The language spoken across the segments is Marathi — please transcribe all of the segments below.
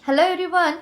Hello everyone.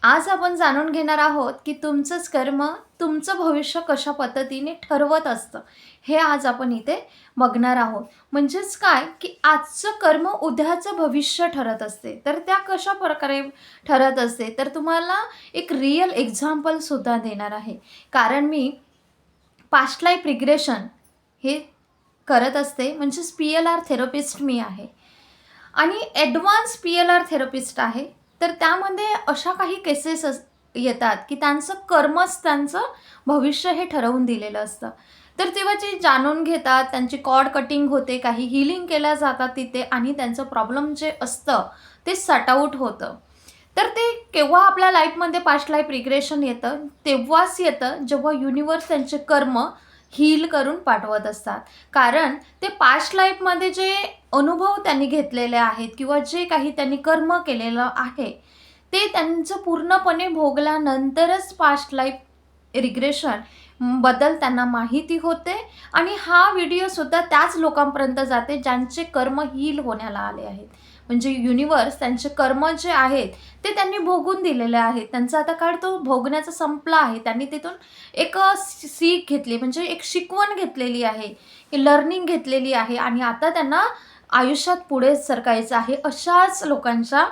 आज आपण जाणून घेणार आहोत की तुमचंच कर्म तुमचं भविष्य कशा पद्धतीने ठरवत असतं हे आज आपण इथे बघणार आहोत. म्हणजेच काय की आजचं कर्म उद्याचं भविष्य ठरत असते. तर त्या कशा प्रकारे ठरत असते तर तुम्हाला एक रिअल एक्झाम्पलसुद्धा देणार आहे. कारण मी पास्ट लाईफ रिग्रेशन हे करत असते. म्हणजेच PLR थेरपिस्ट मी आहे आणि ॲडव्हान्स PLR थेरपिस्ट आहे. तर त्यामध्ये अशा काही केसेस येतात की त्यांचं कर्मच त्यांचं भविष्य हे ठरवून दिलेलं असतं. तर तेव्हा जे जाणून घेतात, त्यांची कॉर्ड कटिंग होते, काही हीलिंग केल्या जातात तिथे आणि त्यांचं प्रॉब्लेम जे असतं ते सॉर्ट आऊट होतं. तर ते केव्हा आपल्या लाईफमध्ये पास्ट लाईफ रिग्रेशन येतं, तेव्हाच येतं जेव्हा युनिव्हर्स त्यांचे कर्म हील करून पाठवत असतात. कारण ते पास्ट लाईफमध्ये जे अनुभव त्यांनी घेतलेले आहेत किंवा जे काही त्यांनी कर्म केलेलं आहे, ते त्यांचं पूर्णपणे भोगल्यानंतरच पास्ट लाईफ रिग्रेशन बद्दल त्यांना माहिती होते आणि हा व्हिडिओसुद्धा त्याच लोकांपर्यंत जाते ज्यांचे कर्म हील होण्याला आले आहेत. म्हणजे युनिव्हर्स त्यांचे कर्म जे आहेत ते त्यांनी भोगून दिलेले आहेत. त्यांचा आता काळ तो भोगण्याचा संपला आहे. त्यांनी तिथून एक सीख घेतली, म्हणजे एक शिकवण घेतलेली आहे, लर्निंग घेतलेली आहे आणि आता त्यांना आयुष्यात पुढे सरकायचं आहे. अशाच लोकांच्या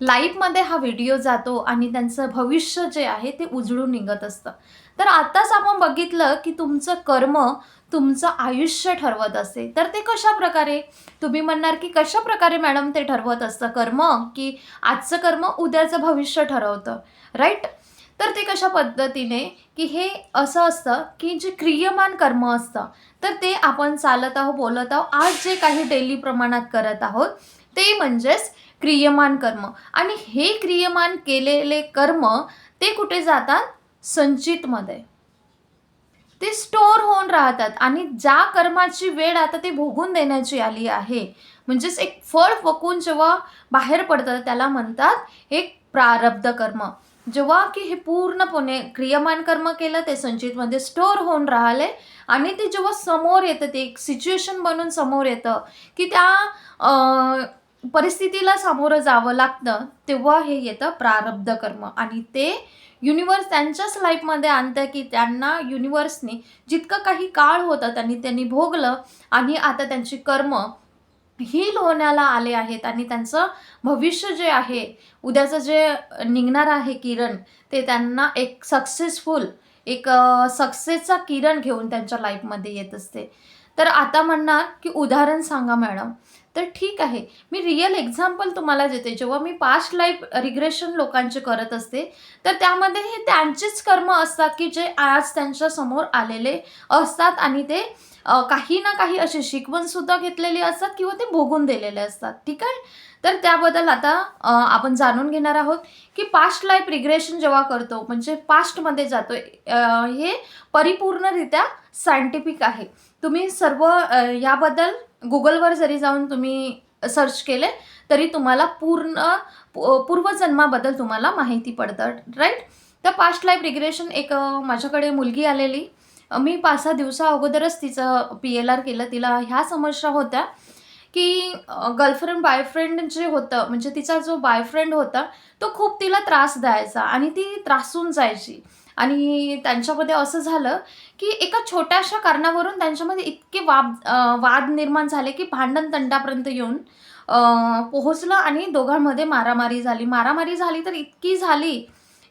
लाईफमध्ये हा व्हिडिओ जातो आणि त्यांचं भविष्य जे आहे ते उजळून निघत असतं. तर आताच आपण बघितलं की तुमचं कर्म तुमचं आयुष्य ठरवत असते. तर ते कशाप्रकारे? तुम्ही म्हणणार की कशाप्रकारे मॅडम ते ठरवत असतं कर्म, की आजचं कर्म उद्याचं भविष्य ठरवतं, राईट? तर ते कशा पद्धतीने, की हे असं असतं की जे क्रियमान कर्म असतं तर ते आपण चालत आहोत, बोलत आहोत, आज जे काही डेली प्रमाणात करत आहोत ते म्हणजेच क्रियमान कर्म. आणि हे क्रियमान केलेले कर्म ते कुठे जातात? संचितमध्ये. ते स्टोअर होऊन राहतात आणि ज्या कर्माची वेळ आता ते भोगून देण्याची आली आहे, म्हणजेच एक फळ फकून जेव्हा बाहेर पडतं त्याला म्हणतात एक प्रारब्ध कर्म. जेव्हा की हे पूर्णपणे क्रियमान कर्म केलं ते संचितमध्ये स्टोअर होऊन राहिले आणि ते जेव्हा समोर येतं, ते एक सिच्युएशन बनून समोर येतं की त्या परिस्थितीला सामोरं जावं लागतं, तेव्हा हे येतं प्रारब्ध कर्म. आणि ते युनिव्हर्स त्यांच्याच लाईफमध्ये आणतं की त्यांना युनिव्हर्सने जितकं काही काळ होता त्यांनी भोगलं आणि आता त्यांची कर्म हील होण्याला आले आहेत आणि त्यांचं भविष्य जे आहे, उद्याचं जे निघणार आहे किरण, ते त्यांना एक सक्सेसफुल एक सक्सेसचा किरण घेऊन त्यांच्या लाईफमध्ये येत असते. तर आता म्हणणार की उदाहरण सांगा मॅडम. तर ठीक आहे, मी रिअल एक्झाम्पल तुम्हाला देते. जेव्हा मी पास्ट लाईफ रिग्रेशन लोकांचे करत असते, तर त्यामध्ये हे त्यांचेच कर्म असतात की जे आज त्यांच्यासमोर आलेले असतात आणि ते काही ना काही अशी शिकवणसुद्धा घेतलेली असतात किंवा ते भोगून दिलेले असतात. ठीक आहे? तर त्याबद्दल आता आपण जाणून घेणार आहोत की पास्ट लाईफ रिग्रेशन जेव्हा करतो म्हणजे पास्टमध्ये जातो, हे परिपूर्णरित्या सायंटिफिक आहे. तुम्ही सर्व याबद्दल Googleवर जरी जाऊन तुम्ही सर्च केले तरी तुम्हाला पूर्वजन्माबद्दल तुम्हाला माहिती पडतं, राईट? तर पास्ट लाईफ रिग्रेशन एक माझ्याकडे मुलगी आलेली. मी 5-6 दिवसा अगोदरच तिचं PLR केलं. तिला ह्या समस्या होत्या की गर्लफ्रेंड बॉयफ्रेंड जे होतं, म्हणजे तिचा जो बॉयफ्रेंड होता तो खूप तिला त्रास द्यायचा आणि ती त्रासून जायची. आणि त्यांच्यामध्ये असं झालं की एका छोट्याशा कारणावरून त्यांच्यामध्ये इतके वाद निर्माण झाले की भांडण तंटापर्यंत येऊन पोहोचलं आणि दोघांमध्ये मारामारी झाली. मारामारी झाली तर इतकी झाली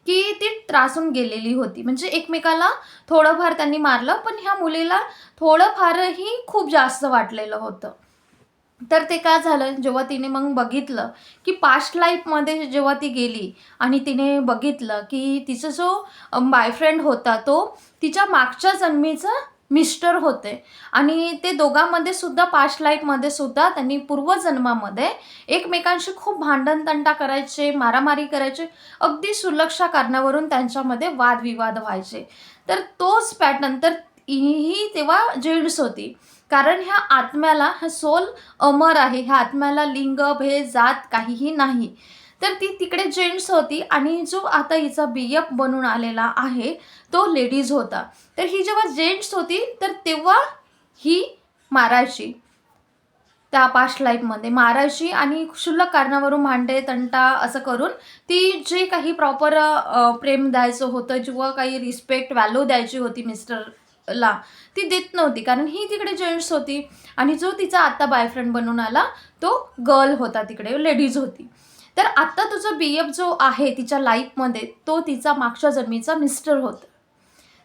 की ती त्रासून गेलेली होती. म्हणजे एकमेकाला थोडंफार त्यांनी मारलं, पण ह्या मुलीला थोडंफारही खूप जास्त वाटलेलं होतं. तर ते काय झालं, जेव्हा तिने मग बघितलं की पास्ट लाईफमध्ये जेव्हा ती गेली आणि तिने बघितलं की तिचा जो बॉयफ्रेंड होता तो तिच्या मागच्या जन्मीचा मिस्टर होते आणि ते दोघांमध्ये सुद्धा पास्ट लाईफमध्ये सुद्धा त्यांनी पूर्वजन्मामध्ये एकमेकांशी खूप भांडणतंटा करायचे, मारामारी करायचे, अगदी सुलक्षा कारणावरून त्यांच्यामध्ये वादविवाद व्हायचे. तर तोच पॅटर्न, तर ही तेव्हा जेंट्स होती. कारण ह्या आत्म्याला, हा सोल अमर आहे, ह्या आत्म्याला लिंग, भेद, जात काहीही नाही. तर ती तिकडे जेंट्स होती आणि जो आता हिचा BF बनून आलेला आहे तो लेडीज होता. तर ही जेव्हा जेंट्स होती तर तेव्हा ही मारायची. त्या पास्ट लाईफमध्ये मारायची आणि क्षुल्लक कारणावरून भांडे तंटा असं करून ती जे काही प्रॉपर प्रेम द्यायचं होतं किंवा काही रिस्पेक्ट व्हॅल्यू द्यायची होती मिस्टरला, ती देत नव्हती. कारण ही तिकडे जेंट्स होती आणि जो तिचा आत्ता बॉयफ्रेंड बनून आला तो गर्ल होता, तिकडे लेडीज होती. तर आत्ता तुझा BF जो आहे तिच्या लाईफमध्ये तो तिचा मागच्या जन्मीचा मिस्टर होता.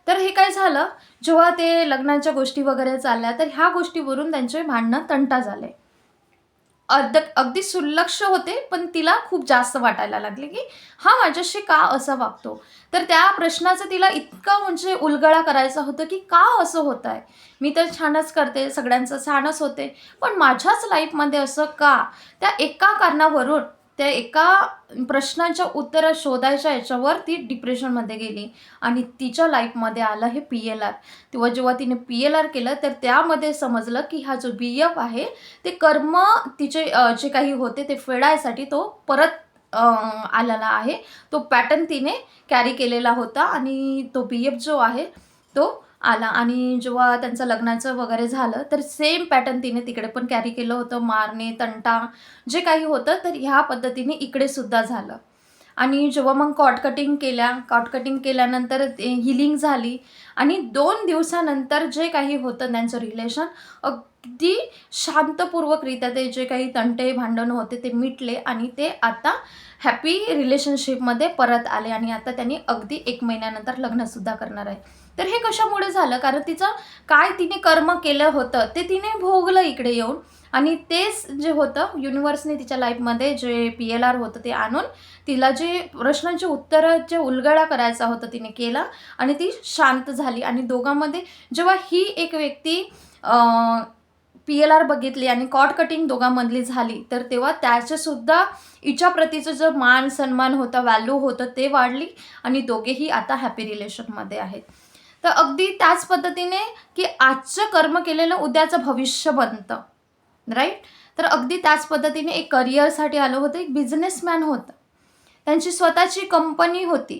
तर हे काय झालं, जेव्हा ते लग्नाच्या गोष्टी वगैरे चालल्या तर ह्या गोष्टीवरून त्यांचे भांडणं तंटा झाले. अगदी सुलक्ष होते, पण तिला खूप जास्त वाटायला लागले की हा माझ्याशी का असा वागतो. तर त्या प्रश्नाचा तिला इतका म्हणजे उलगडा करायचा होता की का असं होत आहे. मी तर छानच करते, सगळ्यांचं छानच होते, पण माझ्याच लाईफमध्ये असं का. त्या एका कारणावरून, त्या एका प्रश्नाच्या उत्तरं शोधायच्या याच्यावर ती डिप्रेशनमध्ये गेली आणि तिच्या लाईफमध्ये आलं हे PLR. तेव्हा जेव्हा तिने PLR केलं तर त्यामध्ये समजलं की हा जो BF आहे ते कर्म तिचे जे काही होते ते फेडायसाठी तो परत आलेला आहे. तो पॅटर्न तिने कॅरी केलेला होता आणि तो BF जो आहे तो आला. आणि जेव्हा त्यांचं लग्नाचं वगैरे झालं तर सेम पॅटर्न तिने तिकडे पण कॅरी केलं होतं. मारणे, तंटा जे काही होतं तर ह्या पद्धतीने इकडे सुद्धा झालं. आणि जेव्हा मग कॉट कटिंग केल्यानंतर हिलिंग झाली आणि 2 दिवसानंतर जे काही होतं त्यांचं रिलेशन अगदी शांतपूर्वकरित्या ते जे काही तंटे भांडणं होते ते मिटले आणि ते आता हॅपी रिलेशनशिपमध्ये परत आले आणि आता त्यांनी अगदी 1 महिन्यानंतर लग्नसुद्धा करणार आहे. तर हे कशामुळे झालं, कारण तिचं काय तिने कर्म केलं होतं ते तिने भोगलं इकडे येऊन आणि तेच जे होतं युनिव्हर्सने तिच्या लाईफमध्ये जे PLR होतं ते आणून तिला जे प्रश्नांचे उत्तरं जे उलगडा करायचा होता तिने केला आणि ती शांत झाली. आणि दोघांमध्ये जेव्हा ही एक व्यक्ती PLR बघितली आणि कॉट कटिंग दोघांमधली झाली तर तेव्हा त्याचंसुद्धा हिच्या प्रतीचं जो मान सन्मान होता, व्हॅल्यू होतं ते वाढली आणि दोघेही आता हॅपी रिलेशनमध्ये आहेत. तर अगदी त्याच पद्धतीने की आजचं कर्म केलेलं उद्याचं भविष्य बनतं, राईट. तर अगदी त्याच पद्धतीने एक करिअरसाठी आलं होतं, एक बिझनेसमॅन होता, त्यांची स्वतःची कंपनी होती.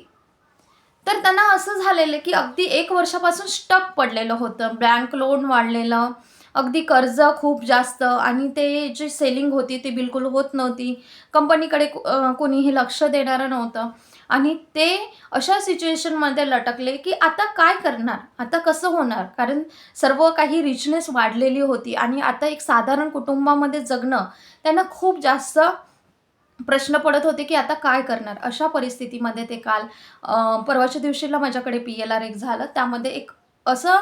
तर त्यांना असं झालेलं की अगदी 1 वर्षापासून स्टक पडलेलं होतं, बँक लोन वाढलेलं, अगदी कर्ज खूप जास्त आणि ते जी सेलिंग होती ती बिलकुल होत नव्हती. कंपनीकडे कोणीही लक्ष देणारं नव्हतं आणि ते अशा सिच्युएशनमध्ये लटकले की आता काय करणार, आता कसं होणार. कारण सर्व काही रिचनेस वाढलेली होती आणि आता एक साधारण कुटुंबामध्ये जगणं त्यांना खूप जास्त प्रश्न पडत होते की आता काय करणार. अशा परिस्थितीमध्ये ते काल परवाच्या दिवशीला माझ्याकडे PLR एक झालं. त्यामध्ये एक असं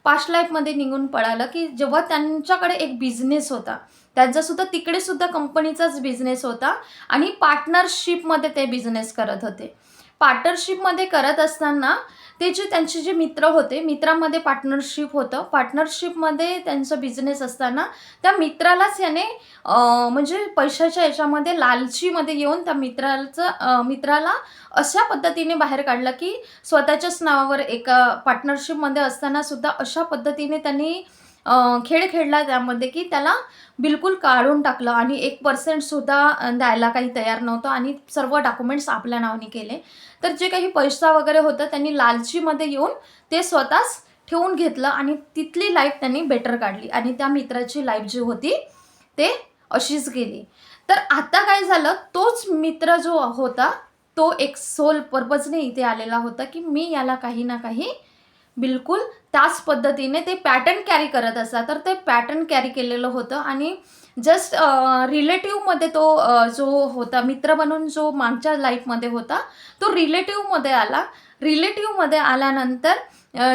पास्ट लाईफमध्ये निघून पडालं की जेव्हा त्यांच्याकडे एक बिझनेस होता, त्यांचासुद्धा तिकडेसुद्धा कंपनीचाच बिझनेस होता आणि पार्टनरशिपमध्ये ते बिझनेस करत होते. पार्टनरशिपमध्ये करत असताना ते त्यांचे जे मित्र होते, मित्रामध्ये पार्टनरशिप होतं. पार्टनरशिपमध्ये त्यांचा बिझनेस असताना त्या मित्रालाच याने म्हणजे पैशाच्या याच्यामध्ये लालचीमध्ये येऊन त्या मित्राला अशा पद्धतीने बाहेर काढलं की स्वतःच्याच नावावर एका पार्टनरशिपमध्ये असताना सुद्धा अशा पद्धतीने त्यांनी खेळ खेळला त्यामध्ये की त्याला बिलकुल काढून टाकलं आणि 1% सुद्धा द्यायला काही तयार नव्हतं आणि सर्व डॉक्युमेंट्स आपल्या नावाने केले. तर जे काही पैसा वगैरे होतं त्यांनी लालचीमध्ये येऊन ते स्वतःच ठेवून घेतलं आणि तिथली लाईफ त्यांनी बेटर काढली आणि त्या मित्राची लाईफ जी होती ते अशीच गेली. तर आता काय झालं, तोच मित्र जो होता तो एक सोल पर्पजने इथे आलेला होता की मी याला काही ना काही बिलकुल त्याच पद्धतीने ते पॅटर्न कॅरी करत असला. तर ते पॅटर्न कॅरी केलेलं होतं आणि जस्ट रिलेटिव्हमध्ये तो जो होता मित्र बनून जो मागच्या लाईफमध्ये होता तो रिलेटिव्हमध्ये आला. रिलेटिव्हमध्ये आल्यानंतर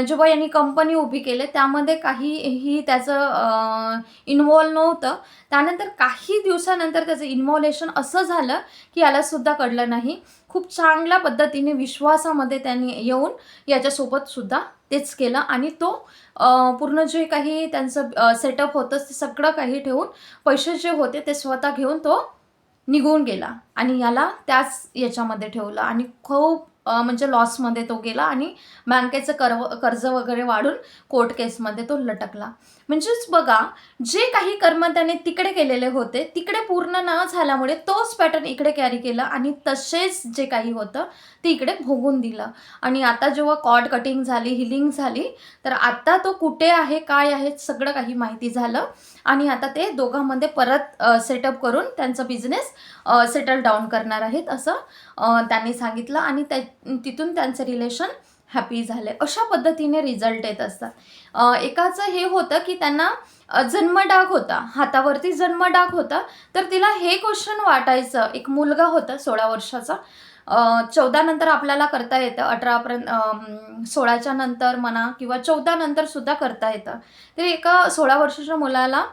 जेव्हा यांनी कंपनी उभी केली त्यामध्ये काहीही त्याचं इन्व्हॉल्व नव्हतं. त्यानंतर काही दिवसानंतर त्याचं इन्व्हॉल्वेशन असं झालं की यालासुद्धा कळलं नाही. खूप चांगल्या पद्धतीने विश्वासामध्ये त्यांनी येऊन याच्यासोबतसुद्धा तेच केलं आणि तो पूर्ण जे काही त्यांचं सेटअप होतं ते सगळं काही ठेवून पैसे जे होते ते स्वतः घेऊन तो निघून गेला आणि याला त्याच याच्यामध्ये ठेवलं आणि खूप म्हणजे लॉसमध्ये तो गेला आणि बँकेचं कर्ज वगैरे वाढून कोर्ट केसमध्ये तो लटकला. म्हणजेच बघा, जे काही कर्म त्याने तिकडे केलेले होते तिकडे पूर्ण न झाल्यामुळे तोच पॅटर्न इकडे कॅरी केला आणि तसेच जे काही होतं ते इकडे भोगून दिलं. आणि आता जेव्हा कॉर्ड कटिंग झाली, हिलिंग झाली, तर आता तो कुठे आहे, काय आहे, सगळं काही माहिती झालं आणि आता ते दोघांमध्ये परत सेटअप करून त्यांचा बिझनेस सेटल डाऊन करणार आहेत असं त्यांनी सांगितलं आणि तिथून त्यांचं रिलेशन हॅपी झाले. अशा पद्धतीने रिझल्ट येत असतात. एकाचं हे होतं की त्यांना जन्मडाग होता, हातावरती जन्मडाग होता. तर तिला हे क्वेश्चन वाटायचं, एक मुलगा होता 16 वर्षाचा. 14 नंतर आपल्याला करता येतं, 18पर्यंत 16च्या नंतर म्हणा किंवा 14 नंतर सुद्धा करता येतं. तर एका 16 वर्षाच्या मुलाला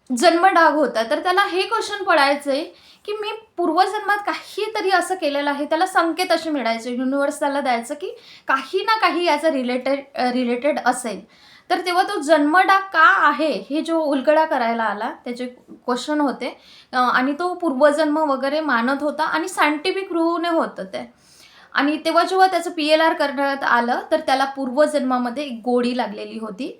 जन्मडाग होता. तर त्याला हे क्वेश्चन पडायचे की मी पूर्वजन्मात काहीतरी असं केलेलं आहे. त्याला संकेत असे मिळायचे, युनिव्हर्स त्याला द्यायचं की काही ना काही याचं रिलेटेड असेल. तर तेव्हा तो जन्मडाग का आहे हे जो उलगडा करायला आला, त्याचे क्वेश्चन होते आणि तो पूर्वजन्म वगैरे मानत होता आणि सायंटिफिक रूने होतं ते. आणि तेव्हा जेव्हा त्याचं PLR करण्यात आलं तर त्याला पूर्वजन्मामध्ये एक गोडी लागलेली होती.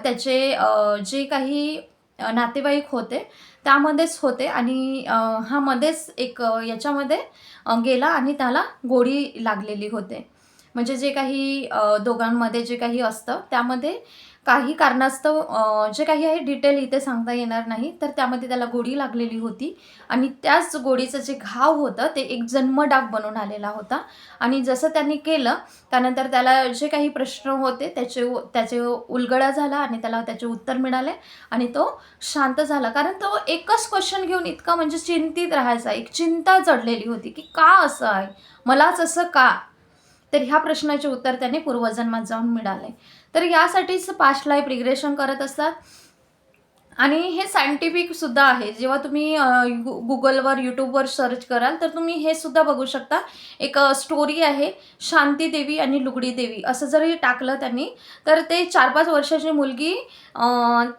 त्याचे जे काही नातेवाईक होते त्यामध्येच होते आणि हा मध्येच एक याच्यामध्ये गेला आणि त्याला गोडी लागलेली होते. म्हणजे जे काही दोघांमध्ये जे काही असतं त्यामध्ये काही कारणास्तव जे काही आहे डिटेल इथे सांगता येणार नाही, तर त्यामध्ये त्याला गोडी लागलेली होती आणि त्याच गोडीचं जे घाव होतं ते एक जन्मडाग बनून आलेला होता. आणि जसं त्यांनी केलं त्यानंतर त्याला जे काही प्रश्न होते त्याचे उलगडा झाला आणि त्याला त्याचे उत्तर मिळाले आणि तो शांत झाला. कारण तो एकच क्वेश्चन घेऊन इतका म्हणजे चिंतित राहायचा, एक चिंता चढलेली होती की का असं आहे, मलाच असं का. तर ह्या प्रश्नाचे उत्तर त्याने पूर्वजन्मात जाऊन मिळाले. तर यासाठीच पास्ट लाईफ रिग्रेशन करत असतात आणि हे सायंटिफिक सुद्धा आहे. जेव्हा तुम्ही गुगलवर, यूट्यूबवर सर्च कराल तर तुम्ही हे सुद्धा बघू शकता. एक स्टोरी आहे, शांती देवी आणि लुगडी देवी असं जरी टाकलं त्यांनी तर ते 4-5 वर्षाची मुलगी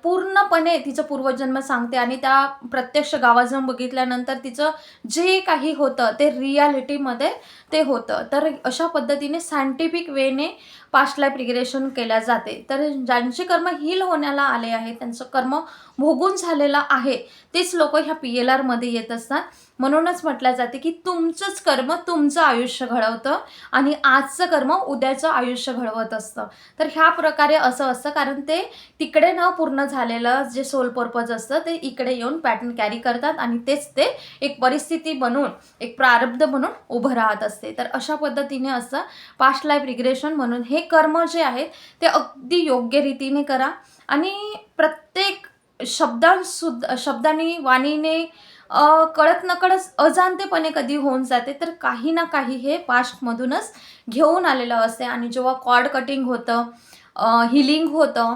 पूर्णपणे तिचं पूर्वजन्म सांगते आणि त्या प्रत्यक्ष गावात जाऊन बघितल्यानंतर तिचं जे काही होतं ते रियालिटीमध्ये ते होतं. तर अशा पद्धतीने सायंटिफिक वेने पास्ट लाईफ रिग्रेशन केल्या जाते. तर ज्यांचे कर्म हील होण्याला आले आहे, त्यांचं कर्म भोगून झालेलं आहे, तेच लोक ह्या PLRमध्ये येत असतात. म्हणूनच म्हटलं जाते की तुमचंच कर्म तुमचं आयुष्य घडवतं आणि आजचं कर्म उद्याचं आयुष्य घडवत असतं. तर ह्या प्रकारे असं असतं कारण ते तिकडे न पूर्ण झालेलं जे सोल पर्पज असतं ते इकडे येऊन पॅटर्न कॅरी करतात आणि तेच ते एक परिस्थिती बनून, एक प्रारब्ध म्हणून उभं राहत असते. तर अशा पद्धतीने असतं पास्ट लाईफ रिग्रेशन. म्हणून हे कर्म जे आहेत ते अगदी योग्य रीतीने करा आणि प्रत्येक शब्दांनी, वाणीने कळत नकळत अजाणतेपणे कधी होऊन जाते तर काही ना काही हे पास्टमधूनच घेऊन आलेलं असते. आणि जेव्हा कॉर्ड कटिंग होतं, हिलिंग होतं,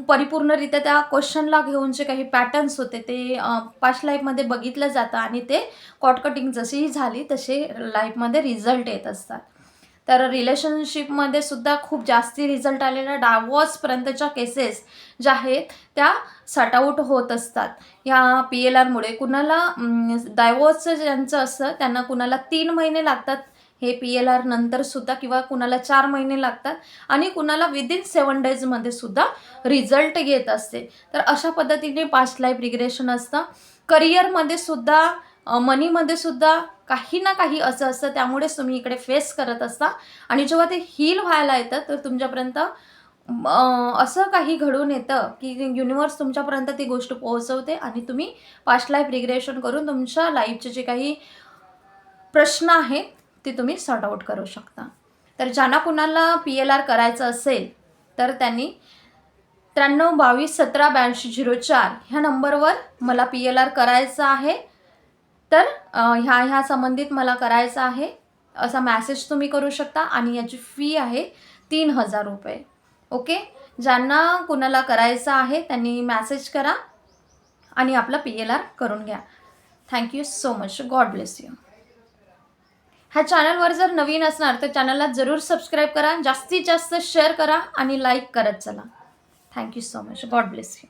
परिपूर्णरित्या त्या क्वेश्चनला घेऊन जे काही पॅटर्न्स होते ते पास्ट लाईफमध्ये बघितलं जातं आणि ते कॉर्ड कटिंग जशीही झाली तसे लाईफमध्ये रिझल्ट येत असतात. तर रिलेशनशिपमध्ये सुद्धा खूप जास्ती रिझल्ट आलेला, डायवॉर्सपर्यंतच्या केसेस ज्या आहेत त्या सॉर्ट आऊट होत असतात ह्या PLRमुळे. कुणाला डायवॉर्सचं ज्यांचं असतं त्यांना कुणाला 3 महिने लागतात हे PLR नंतरसुद्धा किंवा कुणाला 4 महिने लागतात आणि कुणाला विदिन 7 डेजमध्ये सुद्धा रिझल्ट येत असते. तर अशा पद्धतीने पास्ट लाईफ रिग्रेशन असतं. करिअरमध्ये सुद्धा, मनीमध्ये सुद्धा काही ना काही असं असतं, त्यामुळेच तुम्ही इकडे फेस करत असता. आणि जेव्हा ते हील व्हायला येतं तर तुमच्यापर्यंत असं काही घडून येतं की युनिव्हर्स तुमच्यापर्यंत ती गोष्ट पोहोचवते आणि तुम्ही पास्ट लाईफ रिग्रेशन करून तुमच्या लाईफचे जे काही प्रश्न आहेत ते तुम्ही सॉर्ट आऊट करू शकता. तर ज्यांना कुणाला PLR करायचं असेल तर त्यांनी 9322178204 ह्या नंबरवर मला PLR करायचं आहे, तर ह्या संबंधित मला करायचं आहे असा मेसेज तुम्ही करू शकता आणि याची फी आहे 3000 रुपये. ओके. ज्यांना कुणाला करायचं आहे त्यांनी मेसेज करा आणि आपला PLR करून घ्या. Thank you so much. God bless you. ह्या चॅनलवर जर नवीन असणार तर चॅनलला जरूर सबस्क्राईब करा, जास्तीत जास्त शेअर करा आणि लाईक करत चला. Thank you so much. God bless you.